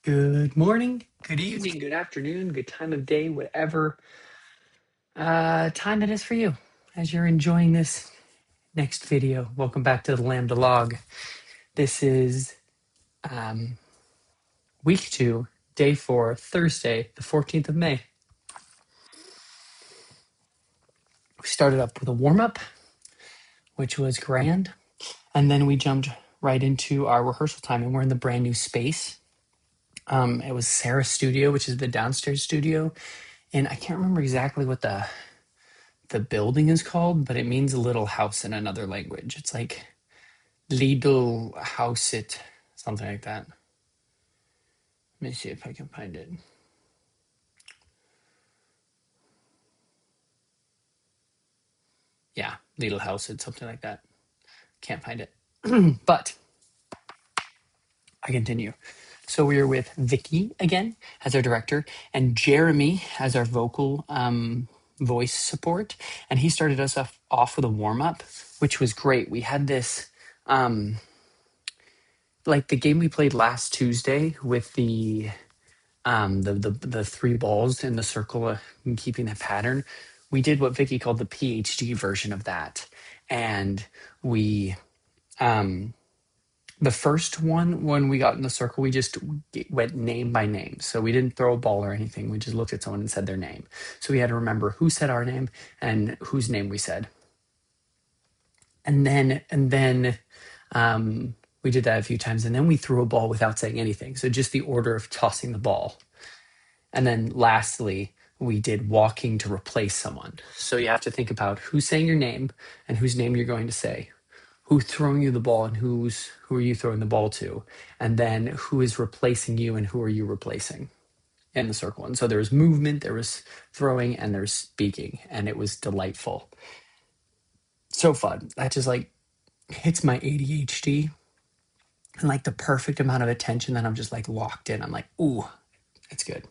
Good morning, good evening, good afternoon, good time of day, whatever time it is for you as you're enjoying this next video. Welcome back to the LAMDA log. This is week 2, day 4, Thursday, the 14th of May. We started up with a warm-up, which was grand, and then we jumped right into our rehearsal time, and we're in the brand new space. It was Sarah's studio, which is the downstairs studio, and I can't remember exactly what the building is called, but it means a little house in another language. It's like Lidl house it, something like that. Let me see if I can find it. Yeah, Lidl house it, something like that. Can't find it. But I continue. So we are with Vicky again as our director and Jeremy as our vocal voice support. And he started us off with a warm-up, which was great. We had this like the game we played last Tuesday with the three balls in the circle and keeping that pattern. We did what Vicky called the PhD version of that. And we the first one, when we got in the circle, we just went name by name. So we didn't throw a ball or anything. We just looked at someone and said their name. So we had to remember who said our name and whose name we said. And then we did that a few times. And then we threw a ball without saying anything. So just the order of tossing the ball. And then lastly, we did walking to replace someone. So you have to think about who's saying your name and whose name you're going to say, who's throwing you the ball and who are you throwing the ball to, and then who is replacing you and who are you replacing in the circle. And so there was movement, there was throwing, and there's speaking, and it was delightful. So fun. That just like hits my ADHD and like the perfect amount of attention that I'm just like locked in. I'm like, ooh, it's good.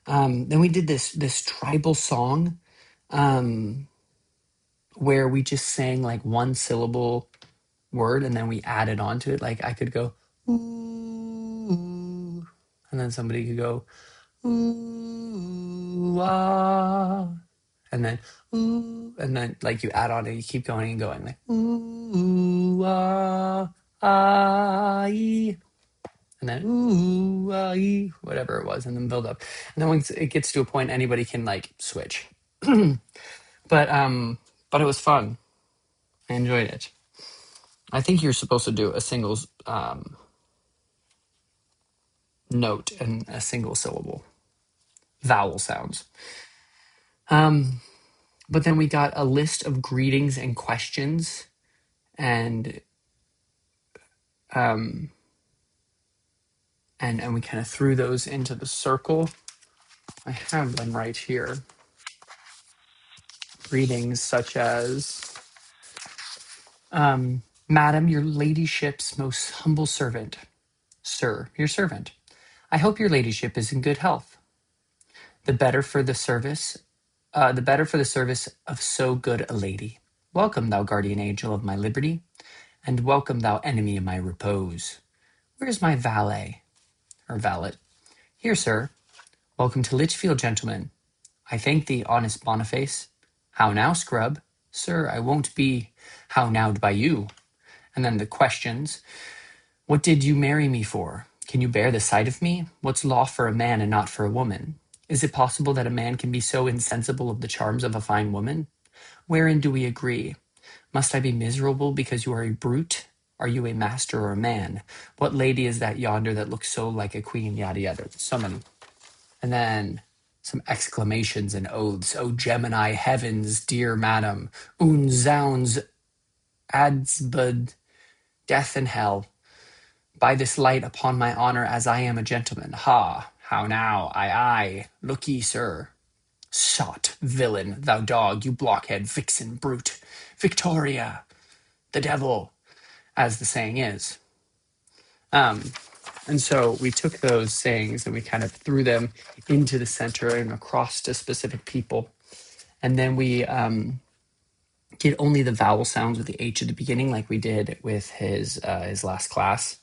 Then we did this tribal song where we just sang like one syllable word and then we added on to it. Like I could go, ooh, and then somebody could go, ooh, ah, and then, ooh, and then like you add on and you keep going and going, like, ooh, ah, ah, ee. And then ooh, ah, ee, whatever it was, and then build up. And then once it gets to a point, anybody can like switch. But it was fun. I enjoyed it. I think you're supposed to do a single note and a single syllable vowel sounds. But then we got a list of greetings and questions, and we kind of threw those into the circle. I have them right here. Greetings such as, Madam, your ladyship's most humble servant. Sir, your servant. I hope your ladyship is in good health. The better for the service of so good a lady. Welcome, thou guardian angel of my liberty, and welcome, thou enemy of my repose. Where's my valet, or valet? Here, sir. Welcome to Litchfield, gentlemen. I thank thee, honest Boniface. How now, scrub? Sir, I won't be how-nowed by you. And then the questions. What did you marry me for? Can you bear the sight of me? What's law for a man and not for a woman? Is it possible that a man can be so insensible of the charms of a fine woman? Wherein do we agree? Must I be miserable because you are a brute? Are you a master or a man? What lady is that yonder that looks so like a queen? Yada yada. So many. And then some exclamations and oaths. Oh Gemini heavens, dear madam. Zounds, adsbud, death and hell. By this light upon my honour as I am a gentleman. Ha! How now? Aye. Look ye, sir. Sot, villain, thou dog, you blockhead, vixen, brute. Victoria, the devil, as the saying is. And so we took those sayings and we kind of threw them into the center and across to specific people. And then we did only the vowel sounds with the H at the beginning, like we did with his last class.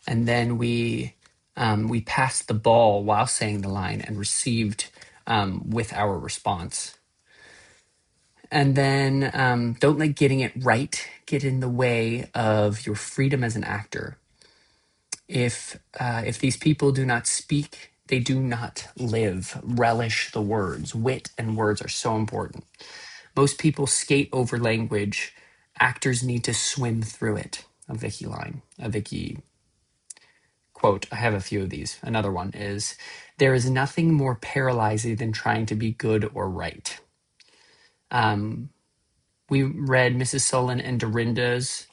And then we We passed the ball while saying the line and received with our response. And then don't let getting it right get in the way of your freedom as an actor. If these people do not speak, they do not live. Relish the words. Wit and words are so important. Most people skate over language. Actors need to swim through it. A Vicky line. A Vicky quote. I have a few of these. Another one is, there is nothing more paralyzing than trying to be good or right. We read Mrs. Solon and Dorinda's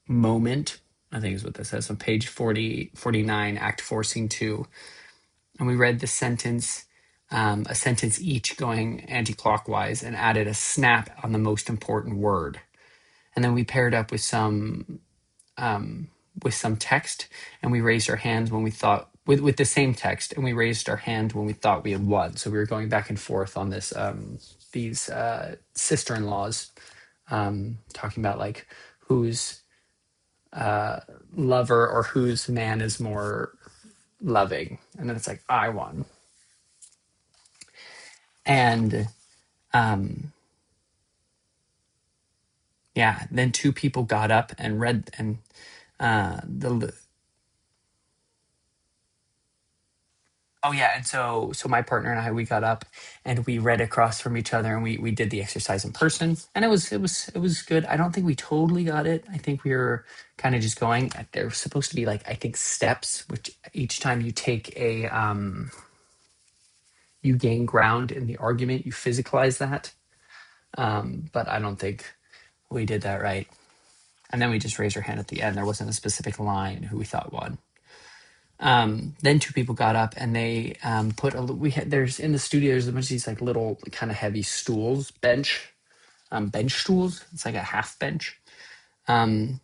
moment, I think is what this says, on page 49, Act 4, Scene 2. And we read the sentence, a sentence each going anti-clockwise, and added a snap on the most important word. And then we paired up with some text, and we raised our hands when we thought, with the same text, and we raised our hand when we thought we had won. So we were going back and forth on this, these sister-in-laws, talking about like whose lover or whose man is more loving. And then it's like, I won. And yeah, then two people got up and read, and the oh yeah, and so my partner and I, we got up and we read across from each other, and we did the exercise in person, and it was good. I don't think we totally got it. I think we were kind of just going. There's supposed to be like, I think, steps, which each time you take a you gain ground in the argument, you physicalize that. But I don't think we did that right. And then we just raised our hand at the end. There wasn't a specific line who we thought won. Then two people got up and they put there's in the studio, there's a bunch of these like little kind of heavy stools, bench stools. It's like a half bench. And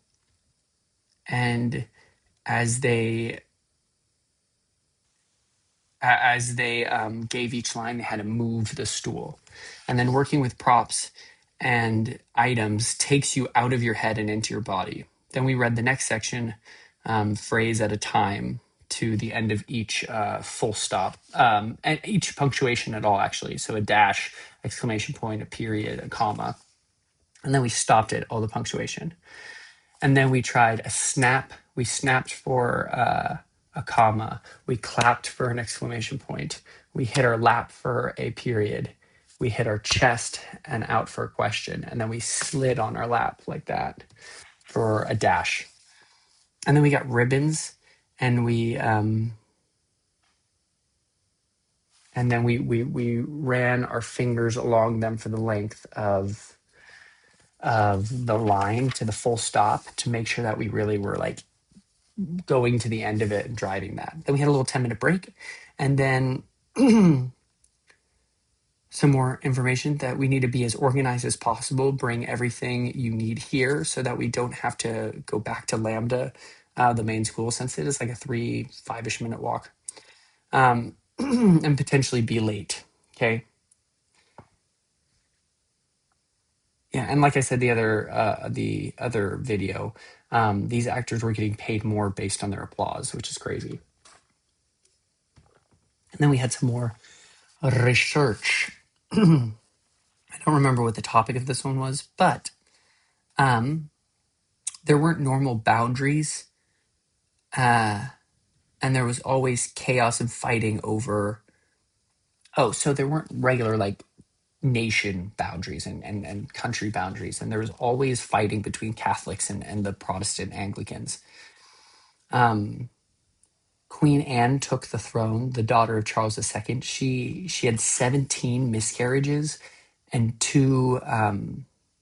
as they gave each line, they had to move the stool. And then working with props and items takes you out of your head and into your body. Then we read the next section, phrase at a time, to the end of each full stop, and each punctuation at all, actually. So a dash, exclamation point, a period, a comma. And then we stopped at all the punctuation. And then we tried a snap. We snapped for a comma. We clapped for an exclamation point. We hit our lap for a period. We hit our chest and out for a question. And then we slid on our lap like that for a dash. And then we got ribbons, and we ran our fingers along them for the length of the line to the full stop to make sure that we really were like going to the end of it and driving that. Then we had a little 10-minute break, and then some more information that we need to be as organized as possible, bring everything you need here so that we don't have to go back to LAMDA, the main school, since it is like a 5-ish minute walk, and potentially be late. Okay. Yeah, and like I said, the other video, these actors were getting paid more based on their applause, which is crazy. And then we had some more research. I don't remember what the topic of this one was, but there weren't normal boundaries, and there was always chaos and fighting over. Oh, so there weren't regular like nation boundaries and country boundaries, and there was always fighting between Catholics and the Protestant Anglicans. Queen Anne took the throne, the daughter of Charles II. She had 17 miscarriages and 2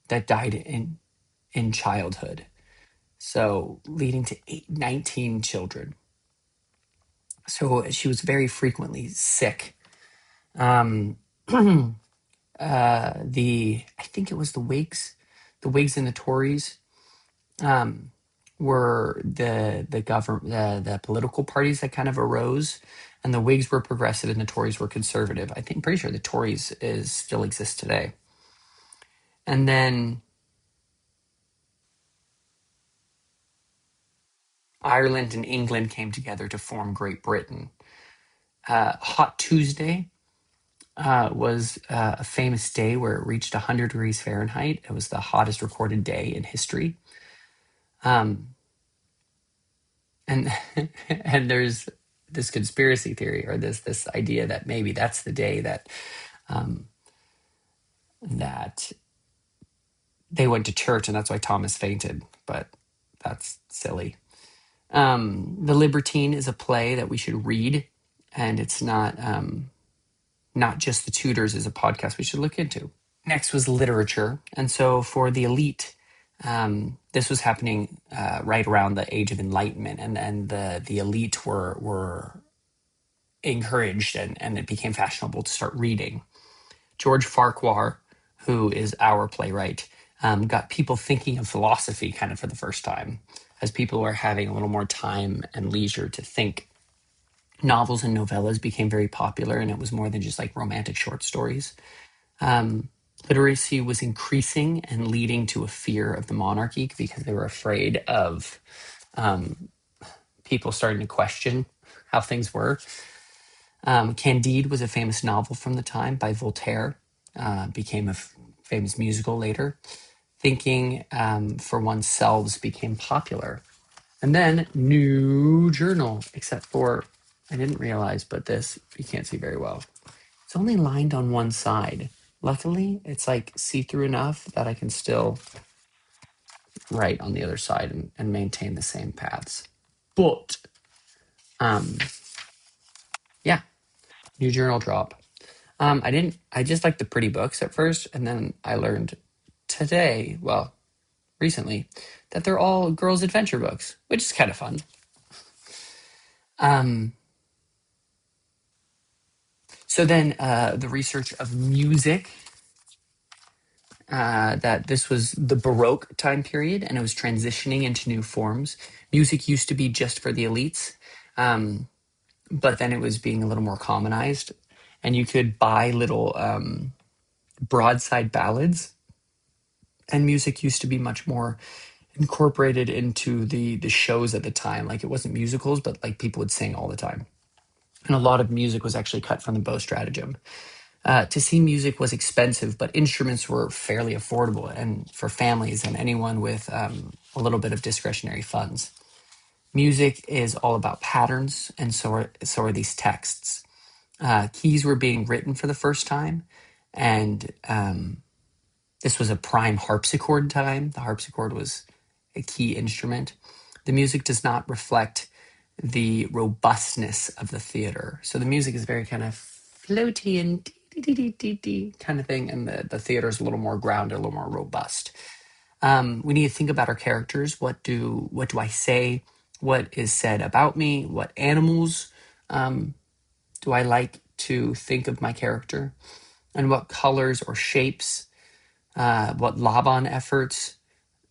that died in childhood, so leading to 19 children. So she was very frequently sick. I think it was the Whigs and the Tories were the government, the political parties that kind of arose, and the Whigs were progressive and the Tories were conservative. Pretty sure the Tories still exist today. And then Ireland and England came together to form Great Britain. Hot Tuesday was a famous day where it reached 100 degrees Fahrenheit. It was the hottest recorded day in history. Um, and and there's this conspiracy theory, or this idea that maybe that's the day um, that they went to church, and that's why Thomas fainted. But that's silly. The Libertine is a play that we should read, and it's not just the Tudors is a podcast we should look into. Next was literature, and so for the elite, this was happening right around the Age of Enlightenment, and the elite were encouraged, and it became fashionable to start reading. George Farquhar, who is our playwright, got people thinking of philosophy kind of for the first time, as people were having a little more time and leisure to think. Novels and novellas became very popular, and it was more than just like romantic short stories. Um, Literacy was increasing and leading to a fear of the monarchy because they were afraid of um, people starting to question how things were. Candide was a famous novel from the time by Voltaire, became a famous musical later. Thinking for oneself became popular. And then new journal, except for, I didn't realize, but this, you can't see very well. It's only lined on one side. Luckily, it's like see-through enough that I can still write on the other side and maintain the same paths. But, um, yeah, new journal drop. I just liked the pretty books at first, and then I learned today, well, recently, that they're all girls' adventure books, which is kind of fun. Um, so then the research of music, that this was the Baroque time period, and it was transitioning into new forms. Music used to be just for the elites, but then it was being a little more commonized, and you could buy little broadside ballads, and music used to be much more incorporated into the shows at the time. Like, it wasn't musicals, but like people would sing all the time. And a lot of music was actually cut from the bow stratagem. To see music was expensive, but instruments were fairly affordable and for families and anyone with a little bit of discretionary funds. Music is all about patterns, and so are these texts. Keys were being written for the first time, and this was a prime harpsichord time. The harpsichord was a key instrument. The music does not reflect the robustness of the theater. So the music is very kind of floaty and dee kind of thing, and the theater is a little more grounded, a little more robust. We need to think about our characters. What do I say? What is said about me? What animals do I like to think of my character? And what colors or shapes, what Laban efforts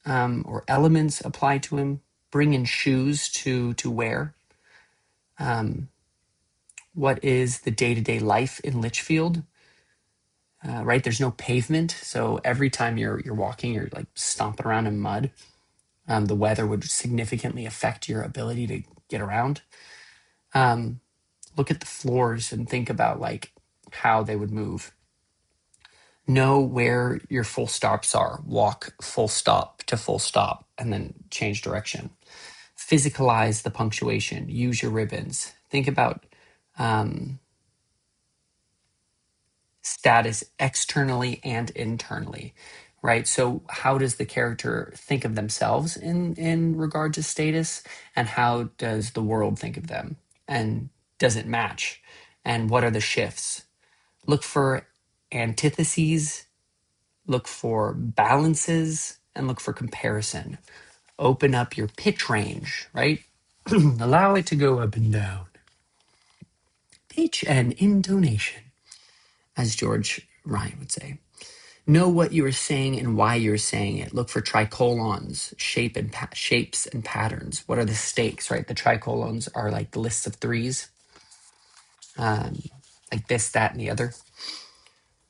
or elements apply to him? Bring in shoes to wear. What is the day-to-day life in Litchfield? Right, there's no pavement, so every time you're walking, you're like stomping around in mud. The weather would significantly affect your ability to get around. Look at the floors and think about like how they would move. Know where your full stops are. Walk full stop to full stop, and then change direction. Physicalize the punctuation. Use your ribbons. Think about status externally and internally, right? So how does the character think of themselves in regard to status, and how does the world think of them, and does it match, and what are the shifts? Look for antitheses, look for balances, and look for comparison. Open up your pitch range, right? Allow it to go up and down. Pitch and intonation, as George Ryan would say. Know what you are saying and why you're saying it. Look for tricolons, shapes and patterns. What are the stakes, right? The tricolons are like the lists of threes, like this, that, and the other.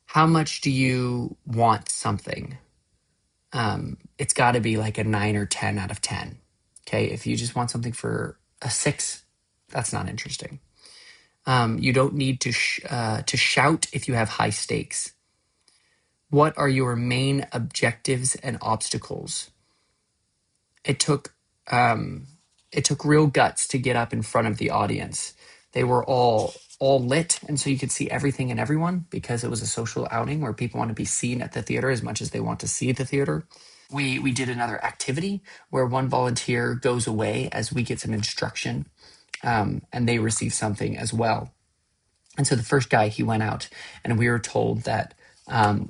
How much do you want something? It's got to be like a 9 or 10 out of 10. Okay, if you just want something for a 6, that's not interesting. You don't need to shout if you have high stakes. What are your main objectives and obstacles? It took um, it took real guts to get up in front of the audience. They were all lit, and so you could see everything and everyone because it was a social outing where people want to be seen at the theater as much as they want to see the theater. We did another activity where one volunteer goes away as we get some instruction, and they receive something as well. And so the first guy, he went out, and we were told that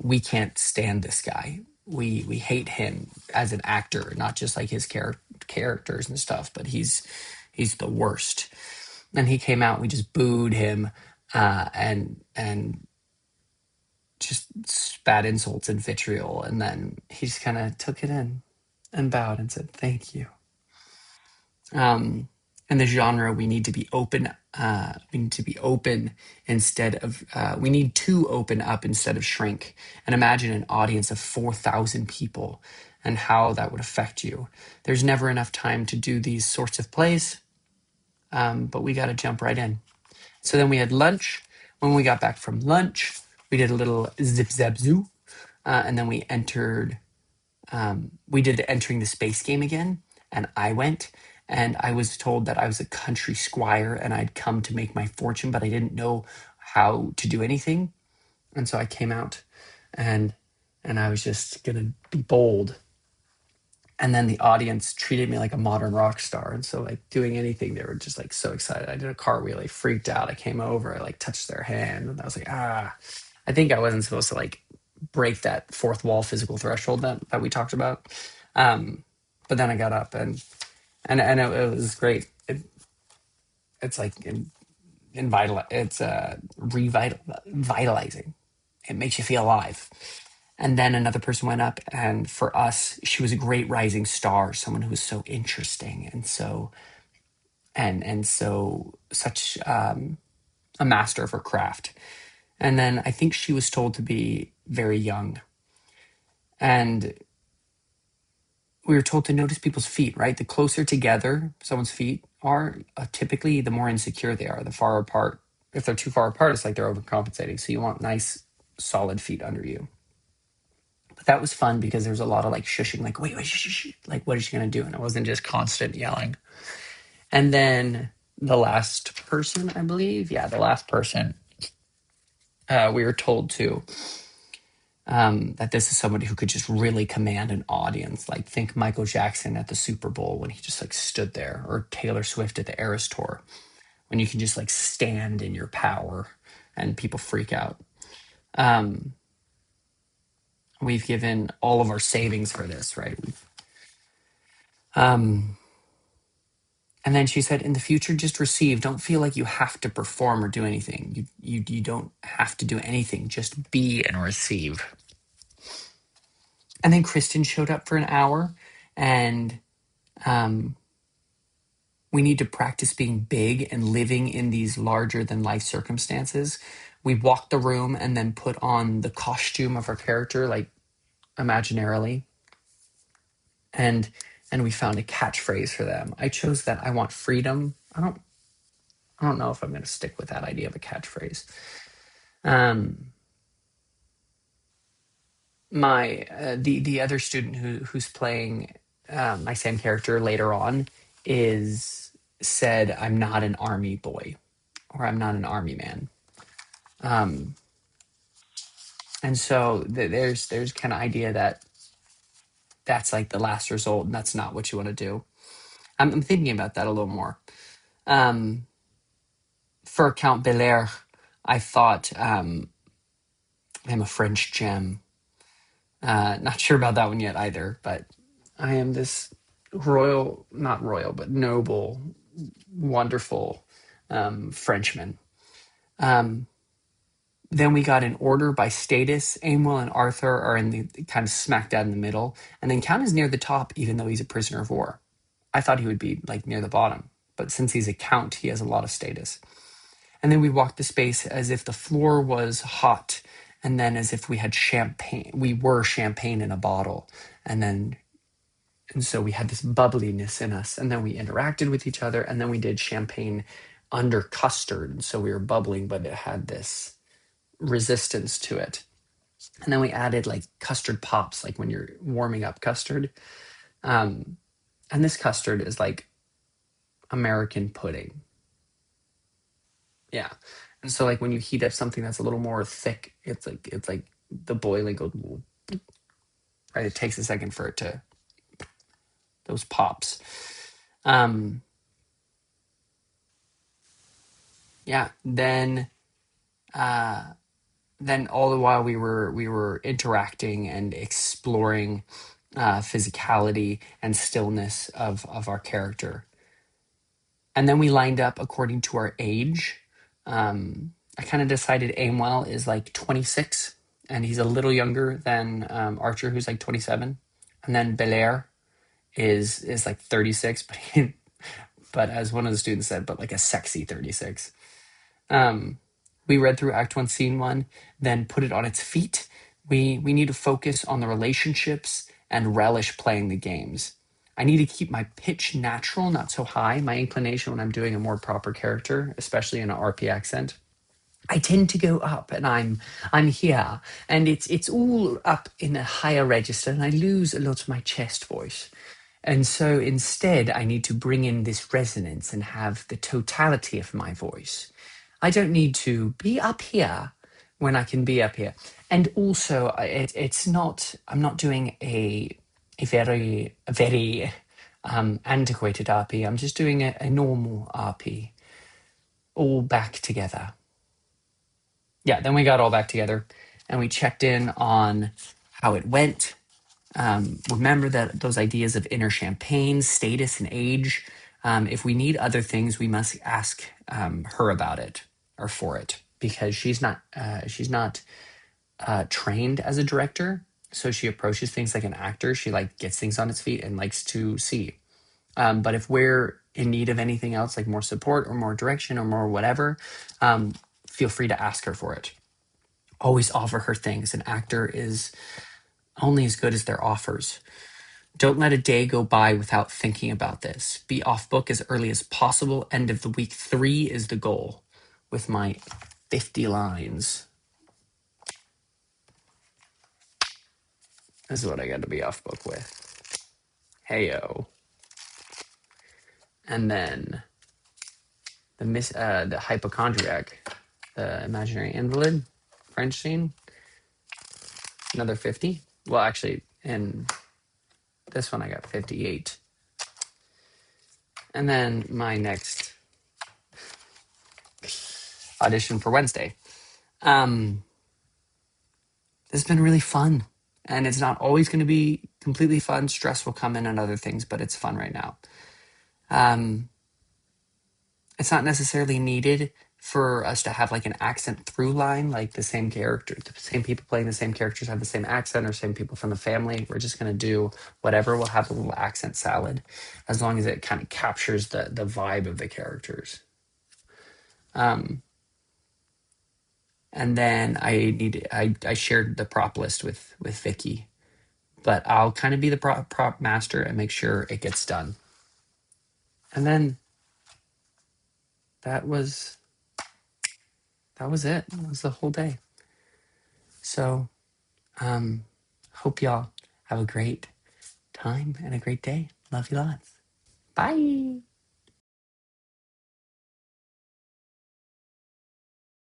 we can't stand this guy. We hate him as an actor, not just like his characters and stuff, but he's the worst. And he came out, we just booed him, and just spat insults and vitriol, and then he just kind of took it in and bowed and said thank you. In the genre, we need to be open. We need to be open instead of. We need to open up instead of shrink. And imagine an audience of 4,000 people, and how that would affect you. There's never enough time to do these sorts of plays, but we got to jump right in. So then we had lunch. When we got back from lunch, we did a little zip zap zoo, and then we entered. We did entering the space game again, and I went, and I was told that I was a country squire and I'd come to make my fortune, but I didn't know how to do anything. And so I came out, and I was just gonna be bold. And then the audience treated me like a modern rock star. And so, like, doing anything, they were just like so excited. I did a cartwheel, I freaked out. I came over, I like touched their hand, and I was like, I think I wasn't supposed to like break that fourth wall physical threshold that we talked about. But then I got up, and it was great. It's like it's revitalizing. It makes you feel alive. And then another person went up, and for us, she was a great rising star, someone who was so interesting and so such a master of her craft. And then I think she was told to be very young, and we were told to notice people's feet, right? The closer together someone's feet are, typically the more insecure they are. The far apart, if they're too far apart, it's like they're overcompensating. So you want nice, solid feet under you. But that was fun because there was a lot of like shushing, like, wait, shh, like, what is she going to do? And it wasn't just constant yelling. And then the last person, I believe, the last person, we were told to that this is somebody who could just really command an audience. Like, think Michael Jackson at the Super Bowl when he just like stood there, or Taylor Swift at the Eras Tour, when you can just like stand in your power and people freak out. We've given all of our savings for this, right? And then she said, in the future, just receive. Don't feel like you have to perform or do anything. You don't have to do anything. Just be and receive. And then Kristen showed up for an hour, and we need to practice being big and living in these larger than life circumstances. We walked the room and then put on the costume of our character, like imaginarily. And we found a catchphrase for them. I chose that I want freedom. I don't know if I'm going to stick with that idea of a catchphrase. The other student who's playing my same character later on is said, I'm not an army boy, or I'm not an army man. And so there's kind of idea that that's like the last result, and that's not what you want to do. I'm thinking about that a little more. For Count Belair, I thought I'm a French gem. Not sure about that one yet either, but I am this not royal, but noble, wonderful Frenchman. Then we got an order by status. Amwell and Arthur are in the kind of smack dab in the middle, and then Count is near the top, even though he's a prisoner of war. I thought he would be like near the bottom, but since he's a count, he has a lot of status. And then we walked the space as if the floor was hot, and then as if we had champagne. We were champagne in a bottle, and then And so we had this bubbliness in us, and then we interacted with each other, and then we did champagne under custard. So we were bubbling, but it had this resistance to it. And then we added like custard pops, like when you're warming up custard. And this custard is like American pudding. Yeah. And so like when you heat up something that's a little more thick, it's like the boiling goes, right? It takes a second for it to those pops. Um yeah, uh then all the while we were interacting and exploring physicality and stillness of our character. And then we lined up according to our age. I kind of decided Aimwell is like 26, and he's a little younger than Archer, who's like 27. And then Belair is like 36, but as one of the students said, but like a sexy 36. Um, we read through Act One, Scene One, then put it on its feet. We need to focus on the relationships and relish playing the games. I need to keep my pitch natural, not so high. My inclination when I'm doing a more proper character, especially in an RP accent, I tend to go up, and I'm here, and it's all up in a higher register, and I lose a lot of my chest voice. And so instead, I need to bring in this resonance and have the totality of my voice. I don't need to be up here when I can be up here. And also, it's not. I'm not doing a very antiquated RP. I'm just doing a normal RP, all back together. Yeah. Then we got all back together, and we checked in on how it went. Remember that those ideas of inner champagne, status, and age. If we need other things, we must ask her about it or for it, because she's not trained as a director, so she approaches things like an actor. She like gets things on its feet and likes to see. But if we're in need of anything else, like more support or more direction or more whatever, feel free to ask her for it. Always offer her things. An actor is only as good as their offers. Don't let a day go by without thinking about this. Be off book as early as possible. End of the week 3 is the goal, with my 50 lines. This is what I got to be off book with. Heyo. And then the hypochondriac, the imaginary invalid, French scene, another 50. Well, actually, in this one I got 58. And then my next audition for Wednesday. It's been really fun, and it's not always going to be completely fun. Stress will come in and other things, but it's fun right now. It's not necessarily needed for us to have like an accent through line, like the same character, the same people playing the same characters have the same accent, or same people from the family. We're just going to do whatever. We'll have a little accent salad, as long as it kind of captures the vibe of the characters. And then I shared the prop list with Vicky, but I'll kind of be the prop master and make sure it gets done. And then that was it. That was the whole day. So hope y'all have a great time and a great day. Love you lots. Bye.